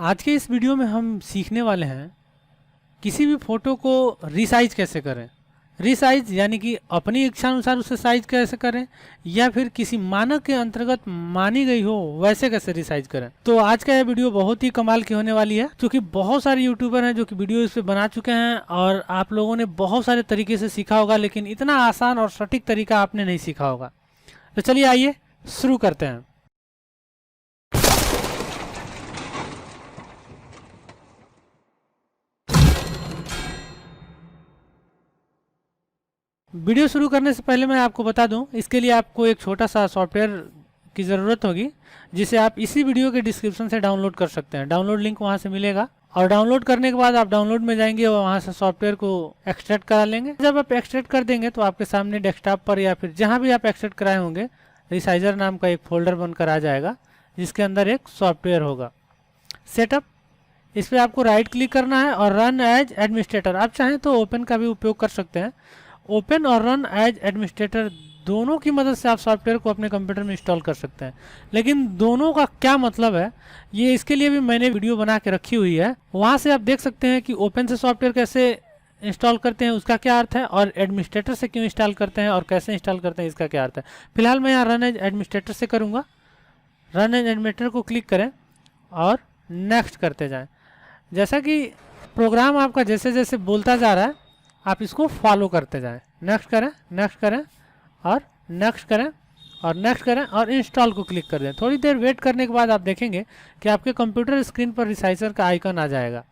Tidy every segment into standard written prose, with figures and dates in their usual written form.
आज के इस वीडियो में हम सीखने वाले हैं किसी भी फ़ोटो को रीसाइज कैसे करें। रीसाइज यानी कि अपनी इच्छा अनुसार उसे साइज कैसे करें या फिर किसी मानक के अंतर्गत मानी गई हो वैसे कैसे रीसाइज करें। तो आज का यह वीडियो बहुत ही कमाल की होने वाली है क्योंकि बहुत सारे यूट्यूबर हैं जो कि वीडियो इस पे बना चुके हैं और आप लोगों ने बहुत सारे तरीके से सीखा होगा, लेकिन इतना आसान और सटीक तरीका आपने नहीं सीखा होगा। तो चलिए आइए शुरू करते हैं। वीडियो शुरू करने से पहले मैं आपको बता दूं, इसके लिए आपको एक छोटा सा सॉफ्टवेयर की ज़रूरत होगी जिसे आप इसी वीडियो के डिस्क्रिप्शन से डाउनलोड कर सकते हैं। डाउनलोड लिंक वहां से मिलेगा और डाउनलोड करने के बाद आप डाउनलोड में जाएंगे और वहां से सॉफ्टवेयर को एक्सट्रैक्ट करा लेंगे। जब आप एक्सट्रैक्ट कर देंगे तो आपके सामने डेस्कटॉप पर या फिर जहाँ भी आप एक्सट्रैक्ट कराए होंगे रिसाइजर नाम का एक फोल्डर बनकर आ जाएगा जिसके अंदर एक सॉफ्टवेयर होगा सेटअप। इस पर आपको राइट क्लिक करना है और रन एज एडमिनिस्ट्रेटर। आप चाहें तो ओपन का भी उपयोग कर सकते हैं। ओपन और रन एज एडमिनिस्ट्रेटर दोनों की मदद से आप सॉफ्टवेयर को अपने कंप्यूटर में इंस्टॉल कर सकते हैं। लेकिन दोनों का क्या मतलब है, ये इसके लिए भी मैंने वीडियो बना के रखी हुई है। वहाँ से आप देख सकते हैं कि ओपन से सॉफ्टवेयर कैसे इंस्टॉल करते हैं उसका क्या अर्थ है, और एडमिनिस्ट्रेटर से क्यों इंस्टॉल करते हैं और कैसे इंस्टॉल करते हैं इसका क्या अर्थ है। फिलहाल मैं यहाँ रन एज एडमिनिस्ट्रेटर से करूँगा। रन एज एडमिनिस्ट्रेटर को क्लिक करें और नेक्स्ट करते जाएँ। जैसा कि प्रोग्राम आपका जैसे जैसे बोलता जा रहा है आप इसको फॉलो करते जाएं। नेक्स्ट करें, नेक्स्ट करें और नेक्स्ट करें और नेक्स्ट करें और इंस्टॉल को क्लिक कर दें। थोड़ी देर वेट करने के बाद आप देखेंगे कि आपके कंप्यूटर स्क्रीन पर रिसाइजर का आइकन आ जाएगा।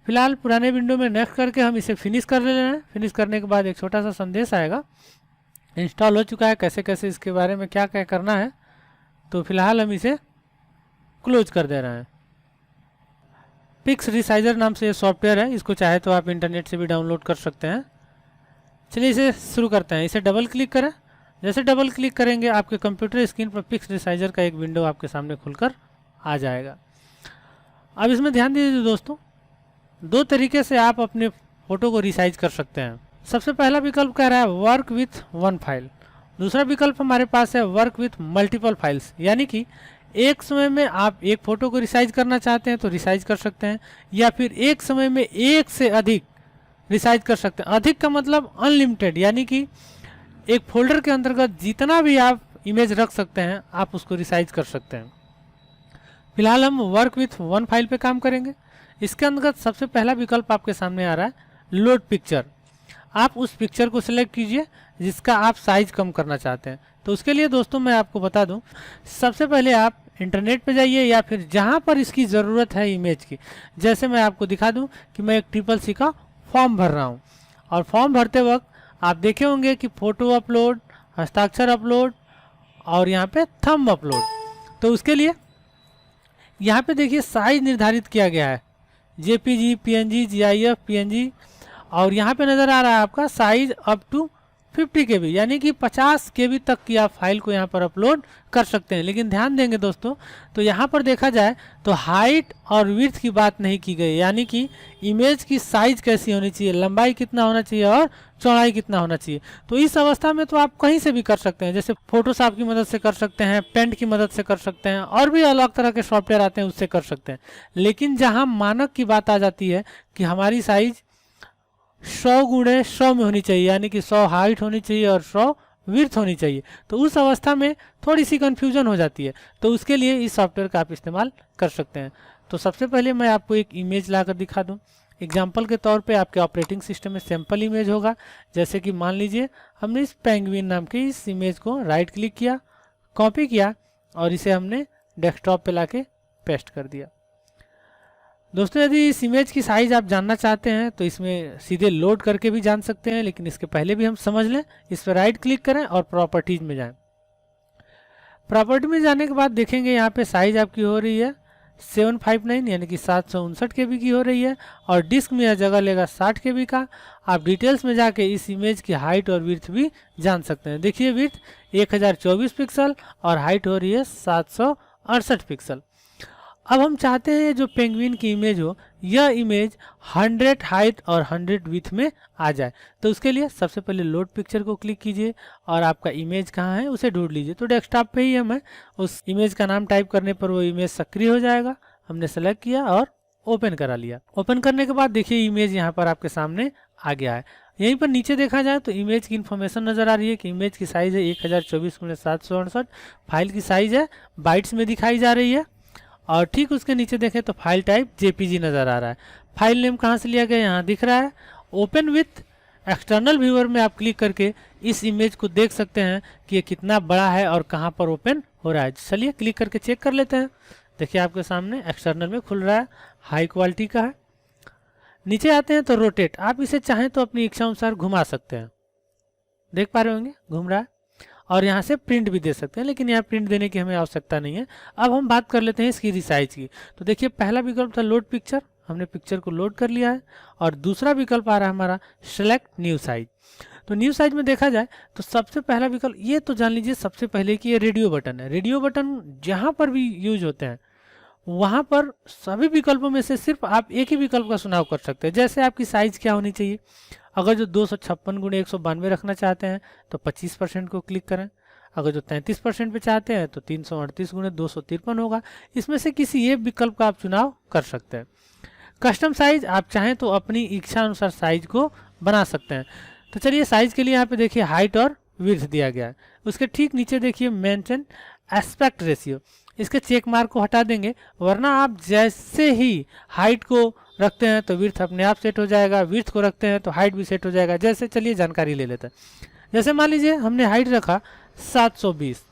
फिलहाल पुराने विंडो में नेक्स्ट करके हम इसे फिनिश कर ले रहे हैं। फिनिश करने के बाद एक छोटा सा संदेश आएगा, इंस्टॉल हो चुका है, कैसे कैसे इसके बारे में क्या क्या करना है। तो फिलहाल हम इसे क्लोज कर दे रहे हैं। पिक्स रिसाइजर नाम से ये सॉफ्टवेयर है, इसको चाहे तो आप इंटरनेट से भी डाउनलोड कर सकते हैं। चलिए इसे शुरू करते हैं। इसे डबल क्लिक करें। जैसे डबल क्लिक करेंगे आपके कंप्यूटर स्क्रीन पर पिक्स रिसाइजर का एक विंडो आपके सामने खुलकर आ जाएगा। अब इसमें ध्यान दीजिए दोस्तों, दो तरीके से आप अपने फ़ोटो को रिसाइज कर सकते हैं। सबसे पहला विकल्प कह रहा है वर्क विथ वन फाइल। दूसरा विकल्प हमारे पास है वर्क विथ मल्टीपल फाइल्स, यानी कि एक समय में आप एक फ़ोटो को रिसाइज करना चाहते हैं तो रिसाइज कर सकते हैं, या फिर एक समय में एक से अधिक रिसाइज कर सकते हैं। अधिक का मतलब अनलिमिटेड, यानी कि एक फोल्डर के अंतर्गत जितना भी आप इमेज रख सकते हैं आप उसको रिसाइज कर सकते हैं। फिलहाल हम वर्क विथ वन फाइल पे काम करेंगे। इसके अंतर्गत सबसे पहला विकल्प आपके सामने आ रहा है लोड पिक्चर। आप उस पिक्चर को सिलेक्ट कीजिए जिसका आप साइज कम करना चाहते हैं। तो उसके लिए दोस्तों मैं आपको बता दूं, सबसे पहले आप इंटरनेट पे जाइए या फिर जहां पर इसकी ज़रूरत है इमेज की। जैसे मैं आपको दिखा दूं कि मैं एक CCC का फॉर्म भर रहा हूं और फॉर्म भरते वक्त आप देखे होंगे कि फ़ोटो अपलोड, हस्ताक्षर अपलोड और यहाँ पे थंब अपलोड। तो उसके लिए यहाँ पे देखिए साइज निर्धारित किया गया है, JPG, PNG, GIF, PNG, और यहाँ पे नज़र आ रहा है आपका साइज अप टू 50 KB, यानी कि 50 KB तक की आप फाइल को यहाँ पर अपलोड कर सकते हैं। लेकिन ध्यान देंगे दोस्तों, तो यहाँ पर देखा जाए तो हाइट और विड्थ की बात नहीं की गई, यानी कि इमेज की साइज कैसी होनी चाहिए, लंबाई कितना होना चाहिए और चौड़ाई कितना होना चाहिए। तो इस अवस्था में तो आप कहीं से भी कर सकते हैं, जैसे फोटोशॉप की मदद से कर सकते हैं, पेंट की मदद से कर सकते हैं, और भी अलग तरह के सॉफ्टवेयर आते हैं उससे कर सकते हैं। लेकिन जहाँ मानक की बात आ जाती है कि हमारी साइज 100x100 में होनी चाहिए, यानी कि 100 हाइट होनी चाहिए और 100 विड्थ होनी चाहिए, तो उस अवस्था में थोड़ी सी कन्फ्यूजन हो जाती है। तो उसके लिए इस सॉफ्टवेयर का आप इस्तेमाल कर सकते हैं। तो सबसे पहले मैं आपको एक इमेज लाकर दिखा दूं। एग्जाम्पल के तौर पे आपके ऑपरेटिंग सिस्टम में सैम्पल इमेज होगा। जैसे कि मान लीजिए हमने इस पेंगुइन नाम की इस इमेज को राइट क्लिक किया, कॉपी किया और इसे हमने डेस्कटॉप पे लाके पेस्ट कर दिया। दोस्तों यदि इस इमेज की साइज़ आप जानना चाहते हैं तो इसमें सीधे लोड करके भी जान सकते हैं, लेकिन इसके पहले भी हम समझ लें। इस पर राइट क्लिक करें और प्रॉपर्टीज़ में जाएं। प्रॉपर्टी में जाने के बाद देखेंगे यहाँ पे साइज़ आपकी हो रही है 759, यानी कि 759 KB की हो रही है, और डिस्क में यह जगह लेगा 60 KB का। आप डिटेल्स में जाके इस इमेज की हाइट और विड्थ भी जान सकते हैं। देखिए विड्थ 1024 पिक्सल और हाइट हो रही है 768 पिक्सल। अब हम चाहते हैं जो पेंगुइन की इमेज हो यह इमेज 100 हाइट और 100 विड्थ में आ जाए। तो उसके लिए सबसे पहले लोड पिक्चर को क्लिक कीजिए और आपका इमेज कहाँ है उसे ढूंढ लीजिए। तो डेस्कटॉप पे ही है, मैं उस इमेज का नाम टाइप करने पर वो इमेज सक्रिय हो जाएगा। हमने सेलेक्ट किया और ओपन करा लिया। ओपन करने के बाद देखिए इमेज यहाँ पर आपके सामने आ गया है। यहीं पर नीचे देखा जाए तो इमेज की इन्फॉर्मेशन नज़र आ रही है कि इमेज की साइज़ है 1024x768। फाइल की साइज़ है बाइट्स में दिखाई जा रही है। और ठीक उसके नीचे देखें तो फाइल टाइप जेपीजी नज़र आ रहा है। फाइल नेम कहाँ से लिया गया यहाँ दिख रहा है। ओपन विथ एक्सटर्नल व्यूअर में आप क्लिक करके इस इमेज को देख सकते हैं कि ये कितना बड़ा है और कहाँ पर ओपन हो रहा है। चलिए क्लिक करके चेक कर लेते हैं। देखिए आपके सामने एक्सटर्नल में खुल रहा है, हाई क्वालिटी का है। नीचे आते हैं तो रोटेट, आप इसे चाहें तो अपनी इच्छा अनुसार घुमा सकते हैं। देख पा रहे होंगे घूम रहा है। और यहाँ से प्रिंट भी दे सकते हैं, लेकिन यहाँ प्रिंट देने की हमें आवश्यकता नहीं है। अब हम बात कर लेते हैं इसकी रिसाइज की। तो देखिए पहला विकल्प था लोड पिक्चर, हमने पिक्चर को लोड कर लिया है। और दूसरा विकल्प आ रहा है हमारा सेलेक्ट न्यू साइज। तो न्यू साइज में देखा जाए तो सबसे पहला विकल्प ये तो जान लीजिए सबसे पहले कि ये रेडियो बटन है। रेडियो बटन जहाँ पर भी यूज होते हैं वहाँ पर सभी विकल्पों में से सिर्फ आप एक ही विकल्प का चुनाव कर सकते हैं। जैसे आपकी साइज़ क्या होनी चाहिए, अगर जो 256x192 रखना चाहते हैं तो 25% को क्लिक करें। अगर जो 33% पे चाहते हैं तो 338x253 होगा। इसमें से किसी एक विकल्प का आप चुनाव कर सकते हैं। कस्टम साइज आप चाहें तो अपनी इच्छा अनुसार साइज को बना सकते हैं। तो चलिए साइज के लिए यहाँ पे देखिए हाइट और विड्थ दिया गया है। उसके ठीक नीचे देखिए मेंटेन एस्पेक्ट रेशियो, इसके चेक मार्क को हटा देंगे, वरना आप जैसे ही हाइट को रखते हैं तो विड्थ अपने आप सेट हो जाएगा, विड्थ को रखते हैं तो हाइट भी सेट हो जाएगा। जैसे चलिए जानकारी ले लेते हैं। जैसे मान लीजिए हमने हाइट रखा 720,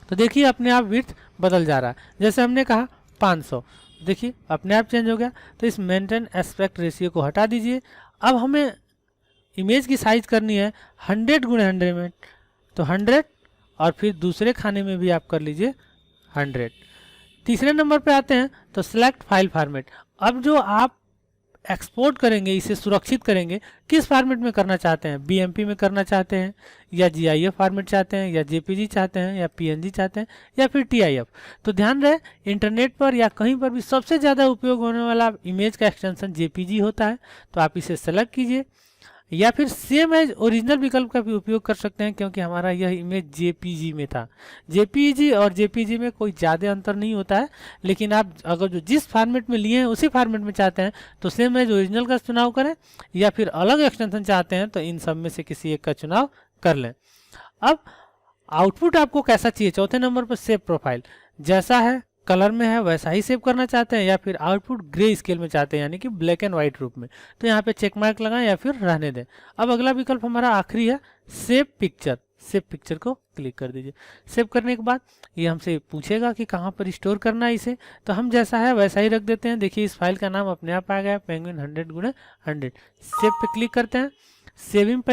तो देखिए अपने आप विड्थ बदल जा रहा है। जैसे हमने कहा 500, देखिए अपने आप चेंज हो गया। तो इस मेंटेन एस्पेक्ट रेशियो को हटा दीजिए। अब हमें इमेज की साइज करनी है 100x100 में, तो 100 और फिर दूसरे खाने में भी आप कर लीजिए 100। तीसरे नंबर पे आते हैं तो सिलेक्ट फाइल फॉर्मेट। अब जो आप एक्सपोर्ट करेंगे, इसे सुरक्षित करेंगे, किस फॉर्मेट में करना चाहते हैं, बीएमपी में करना चाहते हैं या जीआईएफ फॉर्मेट चाहते हैं या जेपीजी चाहते हैं या पीएनजी चाहते हैं या फिर टीआईएफ। तो ध्यान रहे इंटरनेट पर या कहीं पर भी सबसे ज़्यादा उपयोग होने वाला इमेज का एक्सटेंशन जेपीजी होता है। तो आप इसे सेलेक्ट कीजिए या फिर सेम एज ओरिजिनल विकल्प का भी उपयोग कर सकते हैं, क्योंकि हमारा यह इमेज जेपीजी में था। जेपीजी और जेपीजी में कोई ज़्यादा अंतर नहीं होता है, लेकिन आप अगर जो जिस फॉर्मेट में लिए हैं उसी फॉर्मेट में चाहते हैं तो सेम एज ओरिजिनल का चुनाव करें, या फिर अलग एक्सटेंशन चाहते हैं तो इन सब में से किसी एक का चुनाव कर लें। अब आउटपुट आपको कैसा चाहिए, चौथे नंबर पर सेव प्रोफाइल, जैसा है कलर में है वैसा ही सेव करना चाहते हैं या फिर आउटपुट ग्रे स्केल में चाहते हैं, यानी कि ब्लैक एंड व्हाइट रूप में, तो यहाँ पे चेक मार्क लगाएं या फिर रहने दें। अब अगला विकल्प हमारा आखिरी है सेव पिक्चर। सेव पिक्चर को क्लिक कर दीजिए। सेव करने के बाद ये हमसे पूछेगा कि कहाँ पर स्टोर करना है इसे, तो हम जैसा है वैसा ही रख देते हैं। देखिए इस फाइल का नाम अपने आप आ गया पेंगुइन 100x100। सेव पे क्लिक करते हैं। सेविंग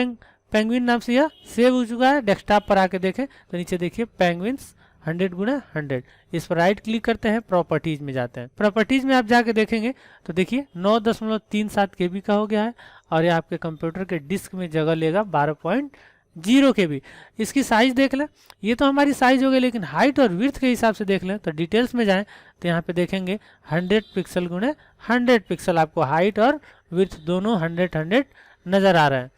पेंगुइन नाम से यह सेव हो चुका है। डेस्कटॉप पर आके देखें तो नीचे देखिए पेंगुइन्स 100x100, इस पर राइट क्लिक करते हैं, प्रॉपर्टीज में जाते हैं। प्रॉपर्टीज में आप जाके देखेंगे तो देखिए 9.37 KB का हो गया है और ये आपके कंप्यूटर के डिस्क में जगह लेगा 12.0 KB। इसकी साइज देख लें, ये तो हमारी साइज हो गई, लेकिन हाइट और विड्थ के हिसाब से देख लें तो डिटेल्स में जाएं तो यहाँ पे देखेंगे 100 पिक्सल गुणे 100 पिक्सल, आपको हाइट और विड्थ दोनों 100 नज़र आ रहे हैं।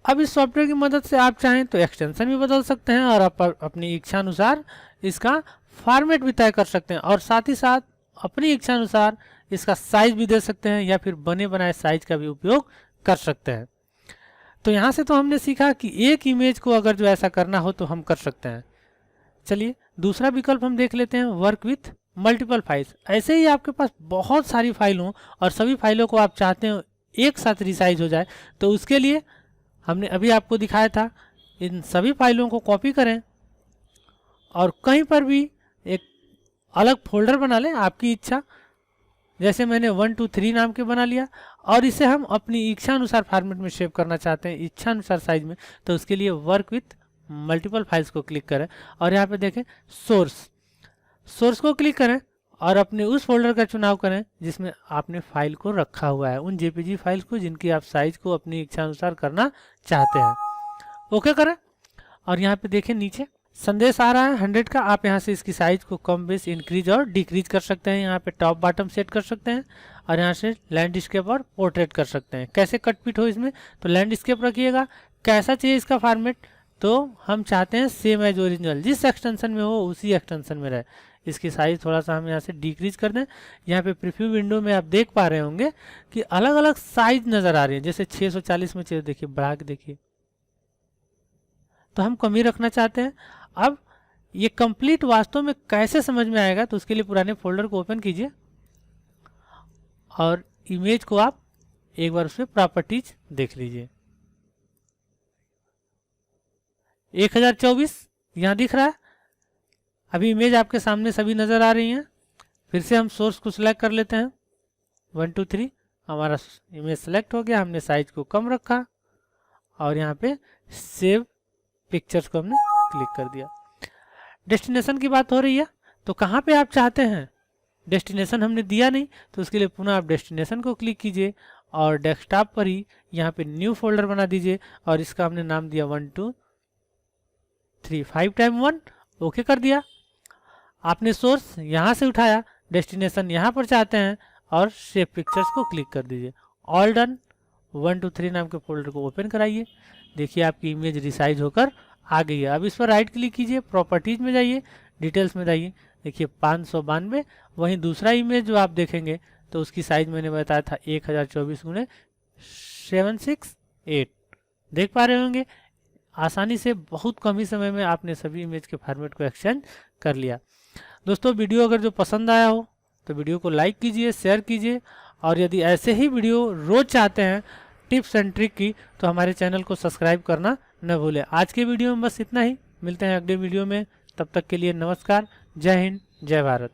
अब इस सॉफ्टवेयर की मदद से आप चाहें तो एक्सटेंशन भी बदल सकते हैं और आप अपनी इच्छा अनुसार इसका फॉर्मेट भी तय कर सकते हैं, और साथ ही साथ अपनी इच्छा अनुसार इसका साइज भी दे सकते हैं या फिर बने बनाए साइज का भी उपयोग कर सकते हैं। तो यहाँ से तो हमने सीखा कि एक इमेज को अगर जो ऐसा करना हो तो हम कर सकते हैं। चलिए दूसरा विकल्प हम देख लेते हैं, वर्क विथ मल्टीपल फाइल्स। ऐसे ही आपके पास बहुत सारी फाइल हों और सभी फाइलों को आप चाहते हो एक साथ रिसाइज हो जाए, तो उसके लिए हमने अभी आपको दिखाया था, इन सभी फाइलों को कॉपी करें और कहीं पर भी एक अलग फोल्डर बना लें आपकी इच्छा, जैसे मैंने 1 2 3 नाम के बना लिया, और इसे हम अपनी इच्छा अनुसार फॉर्मेट में सेव करना चाहते हैं, इच्छा अनुसार साइज में। तो उसके लिए वर्क विथ मल्टीपल फाइल्स को क्लिक करें और यहाँ पे देखें सोर्स को क्लिक करें और अपने उस फोल्डर का चुनाव करें जिसमें आपने फाइल को रखा हुआ है, उन जेपीजी फाइल्स को जिनकी आप साइज को अपनी इच्छा अनुसार करना चाहते हैं। ओके करें और यहाँ पे देखें नीचे संदेश आ रहा है 100 का। आप यहाँ से इसकी साइज को कम बेस इंक्रीज और डिक्रीज कर सकते हैं। यहाँ पे टॉप बॉटम सेट कर सकते हैं और यहाँ से लैंडस्केप और पोर्ट्रेट कर सकते हैं। कैसे कट पिट हो इसमें, तो लैंडस्केप रखिएगा। कैसा चाहिए इसका फॉर्मेट, तो हम चाहते हैं सेम एज ओरिजिनल, जिस एक्सटेंशन में हो उसी एक्सटेंशन में रहे। इसकी साइज थोड़ा सा हम यहाँ से डिक्रीज कर दें। यहाँ पे प्रीव्यू विंडो में आप देख पा रहे होंगे कि अलग अलग साइज नज़र आ रही है, जैसे 640 में चाहिए, देखिए बढ़ा के देखिए, तो हम कम ही रखना चाहते हैं। अब ये कंप्लीट वास्तव में कैसे समझ में आएगा, तो उसके लिए पुराने फोल्डर को ओपन कीजिए और इमेज को आप एक बार उसमें प्रॉपर्टीज देख लीजिए। 1024 यहाँ दिख रहा है। अभी इमेज आपके सामने सभी नज़र आ रही हैं। फिर से हम सोर्स को सिलेक्ट कर लेते हैं, 1 2 3, हमारा इमेज सेलेक्ट हो गया। हमने साइज को कम रखा और यहाँ पे सेव पिक्चर्स को हमने क्लिक कर दिया। डेस्टिनेशन की बात हो रही है, तो कहाँ पे आप चाहते हैं, डेस्टिनेशन हमने दिया नहीं, तो उसके लिए पुनः आप डेस्टिनेशन को क्लिक कीजिए और डेस्कटॉप पर ही यहाँ पे न्यू फोल्डर बना दीजिए और इसका हमने नाम दिया 1 2 3 5 टाइम 1। ओके कर दिया। आपने सोर्स यहाँ से उठाया, डेस्टिनेशन यहाँ पर चाहते हैं और सेव पिक्चर्स को क्लिक कर दीजिए। All done. 1 2 3 नाम के फोल्डर को ओपन कराइए। देखिए आपकी इमेज रिसाइज होकर आ गई है। अब इस पर राइट क्लिक कीजिए, प्रॉपर्टीज में जाइए, डिटेल्स में जाइए, देखिए 592। वहीं दूसरा इमेज जो आप देखेंगे तो उसकी साइज मैंने बताया था 1024x768। देख पा रहे होंगे आसानी से बहुत कम ही समय में आपने सभी इमेज के फॉर्मेट को एक्सचेंज कर लिया। दोस्तों वीडियो अगर जो पसंद आया हो तो वीडियो को लाइक कीजिए, शेयर कीजिए, और यदि ऐसे ही वीडियो रोज चाहते हैं टिप्स एंड ट्रिक की, तो हमारे चैनल को सब्सक्राइब करना न भूलें। आज के वीडियो में बस इतना ही, मिलते हैं अगले वीडियो में, तब तक के लिए नमस्कार, जय हिंद, जय भारत।